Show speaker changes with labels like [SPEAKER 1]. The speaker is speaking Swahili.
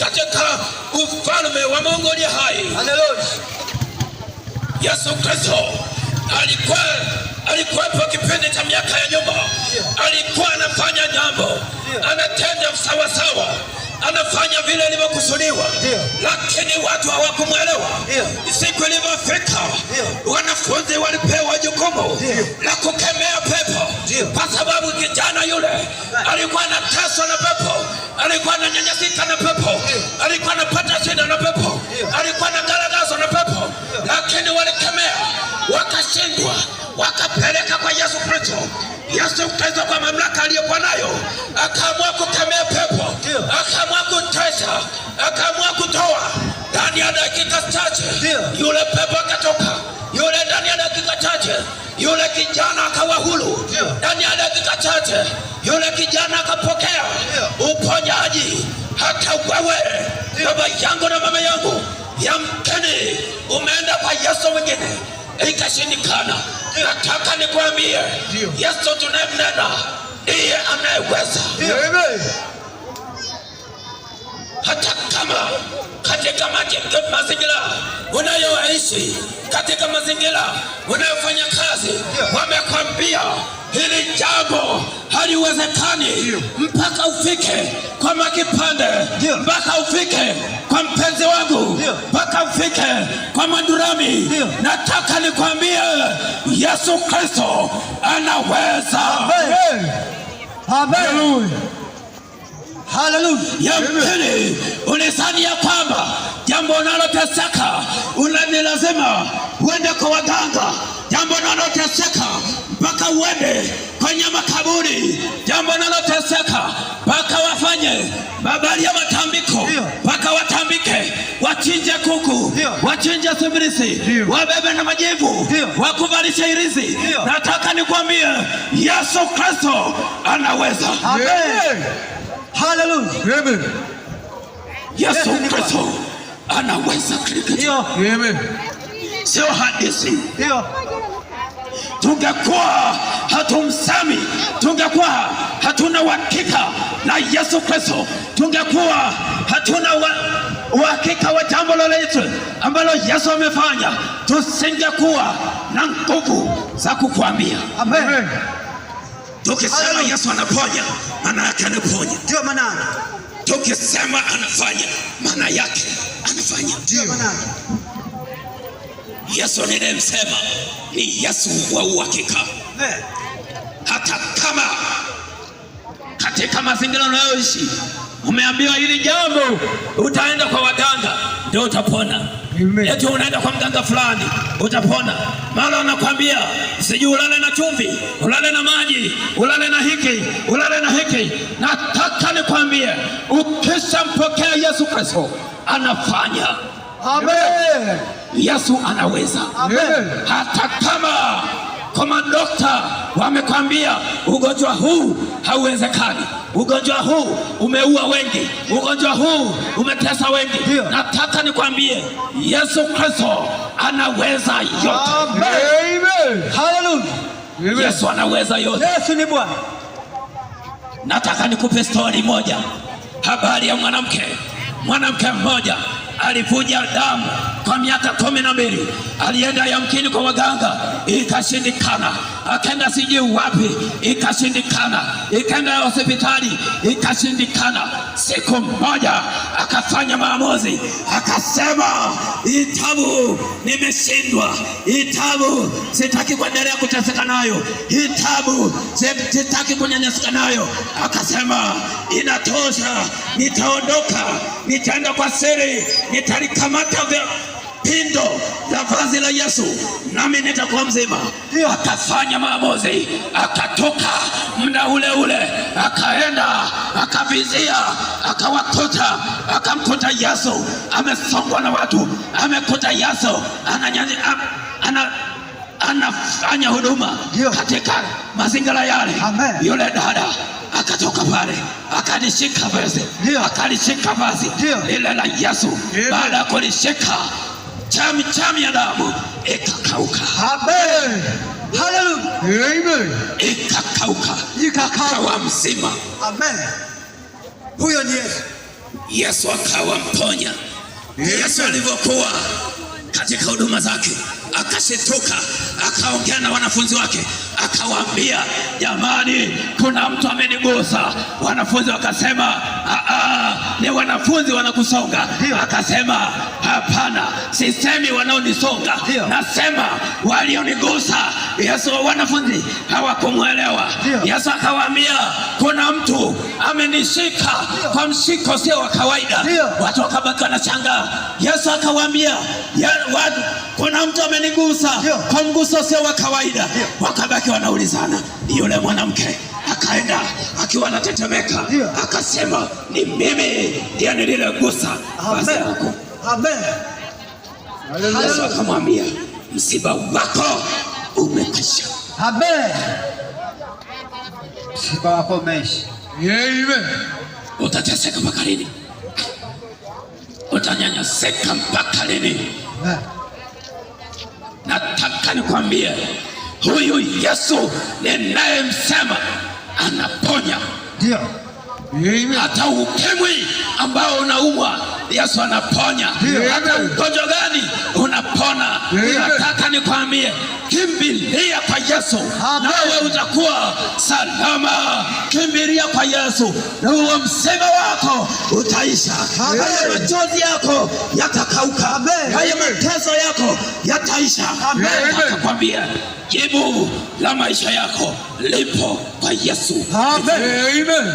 [SPEAKER 1] katika ufalme wa Mungu aliye hai.
[SPEAKER 2] Haleluya.
[SPEAKER 1] Yesu Kristo alikuwepo kipindi cha miaka ya nyuma. Alikuwa anafanya jambo, anatenda sawa sawa, anafanya vile ilivyokusudiwa, lakini watu hawakumwelewa. Siku ilipofika, wanafunzi walipewa jukumu la kukemea pepo, kwa sababu kijana yule alikuwa anateswa na pepo, alikuwa ananyanyasika na pepo, alikuwa anapata shida na pepo, alikuwa anagaragazwa na pepo, lakini walikemea, wakashindwa, wakapeleka kwa Yesu Kristo. Yesu Kristo kwa mamlaka aliyokuwa nayo akaamua kukemea pepo, akaamua kutesa, akaamua kutoa. Ndani ya dakika chache yule pepo akatoka, yule ndani ya dakika chache yule kijana akawa huru, ndani ya dakika chache yule kijana akapokea uponyaji. Hata wewe baba yangu na mama yangu, yamkini umeenda kwa Yesu mwingine ikashindikana. Nataka nikwambie, Yesu tunayemnena ndiye anayeweza. Hata kama katika mazingira unayoishi, katika mazingira unayofanya kazi, wamekwambia hili jambo haliwezekani, mpaka ufike kwa makipande, mpaka ufike kwa mpenzi wangu, mpaka ufike kwa mandurami. Nataka nikwambie, Yesu Kristo anaweza.
[SPEAKER 2] Amen. Amen. Hallelujah.
[SPEAKER 1] Yamkini ulisani ya kwamba jambo unaloteseka ni lazima uende kwa waganga, jambo unaloteseka mpaka uende kwenye makaburi, jambo unaloteseka mpaka wafanye habari ya matambiko, mpaka watambike, wachinje kuku, wachinje sibirisi, wabebe na majivu, wakuvalishe irizi. Nataka nikwambie, Yesu Kristo anaweza.
[SPEAKER 2] Amen. Hallelujah.
[SPEAKER 3] Amen.
[SPEAKER 1] Yesu Kristo anaweza kila.
[SPEAKER 3] Amen.
[SPEAKER 1] Sio hadithi. Tungekuwa hatumsemi, tungekuwa hatuna uhakika na Yesu Kristo, tungekuwa hatuna uhakika wa jambo lolote ambalo Yesu amefanya, tusingekuwa na nguvu za kukuambia.
[SPEAKER 2] Amen.
[SPEAKER 1] Tukisema Yesu anaponya, maana yake anaponya.
[SPEAKER 2] Ndio maana.
[SPEAKER 1] Tukisema anafanya, maana yake anafanya.
[SPEAKER 2] Ndio maana.
[SPEAKER 1] Yesu ninayemsema ni Yesu wa uhakika. Hata kama katika mazingira unayoishi umeambiwa hili jambo utaenda kwa waganga ndio utapona, eti unaenda kwa mganga fulani utapona, mara anakuambia sijui ulale na chumvi, ulale na maji, ulale na hiki, ulale na hiki. Nataka nikwambie, ukishampokea Yesu Kristo anafanya.
[SPEAKER 2] Amen.
[SPEAKER 1] Yesu anaweza.
[SPEAKER 2] Amen.
[SPEAKER 1] Hata kama kama dokta wamekwambia ugonjwa huu hauwezekani, ugonjwa huu umeua wengi, ugonjwa huu umetesa wengi, nataka nikwambie, Yesu Kristo anaweza yote.
[SPEAKER 2] Amen. Hallelujah.
[SPEAKER 1] Yesu anaweza yote.
[SPEAKER 2] Yesu ni Bwana.
[SPEAKER 1] Nataka nikupe story moja, habari ya mwanamke mmoja alivuja damu kwa miaka 12. Alienda yamkini kwa waganga, ikashindikana. Akaenda sijui wapi, ikashindikana. Ikaenda hospitali, ikashindikana. Siku moja akafanya maamuzi, akasema, itabu nimeshindwa, itabu sitaki kuendelea kuteseka nayo, itabu sitaki kunyanyasika nayo. Akasema inatosha, nitaondoka, nitaenda kwa siri, nitalikamata pindo la vazi la Yesu nami nitakuwa mzima. Akafanya maamuzi, akatoka muda ule ule, akaenda akavizia, akawakuta, akamkuta Yesu amesongwa na watu, amekuta Yesu anafanya huduma katika mazingira yale. Yule dada akatoka pale, akalishika vazi lile la Yesu. Baada ya kulishika, chami ya damu ikakauka.
[SPEAKER 2] Amen. Hallelujah.
[SPEAKER 3] Amen.
[SPEAKER 1] Ikakauka, ikawa mzima.
[SPEAKER 2] Amen. Huyo ni Yesu.
[SPEAKER 1] Yesu akawa mponya. Yesu alivyokuwa katika huduma zake akashituka, akaongea na wanafunzi wake, akawaambia, jamani, kuna mtu amenigusa. Wanafunzi wakasema, ni wanafunzi wanakusonga. Akasema, hapana, sisemi wanaonisonga, nasema walionigusa. Yesu, wanafunzi hawakumwelewa. Yesu akawaambia, kuna mtu amenishika kwa mshiko sio wa kawaida. Watu wakabaki wanashangaa. Yesu akawaambia, kuna mtu amenigusa kwa mguso sio wa kawaida. Wakabaki wanaulizana. Yule mwanamke akaenda akiwa anatetemeka, akasema, ni mimi ndiye niliyegusa vazi lako. Amen. Yesu akamwambia, msiba wako umekwisha.
[SPEAKER 2] Amen. Msiba wako umeisha. Amen.
[SPEAKER 1] Utateseka mpaka lini? Utanyanyaseka mpaka lini? Nataka nikwambie, huyu Yesu ninayemsema anaponya.
[SPEAKER 2] Ndio.
[SPEAKER 1] Hata ukimwi ambao unaumwa, Yesu anaponya. Hata ugonjwa gani unapona. Nataka nikwambie, kimbilia kwa Yesu nawe utakuwa salama. Kimbilia kwa Yesu na huo msiba wako utaisha. Haya machozi yako yatakauka. Haya mateso yako yataisha. Natakwambia, jibu la maisha yako lipo kwa Yesu.
[SPEAKER 2] Amen.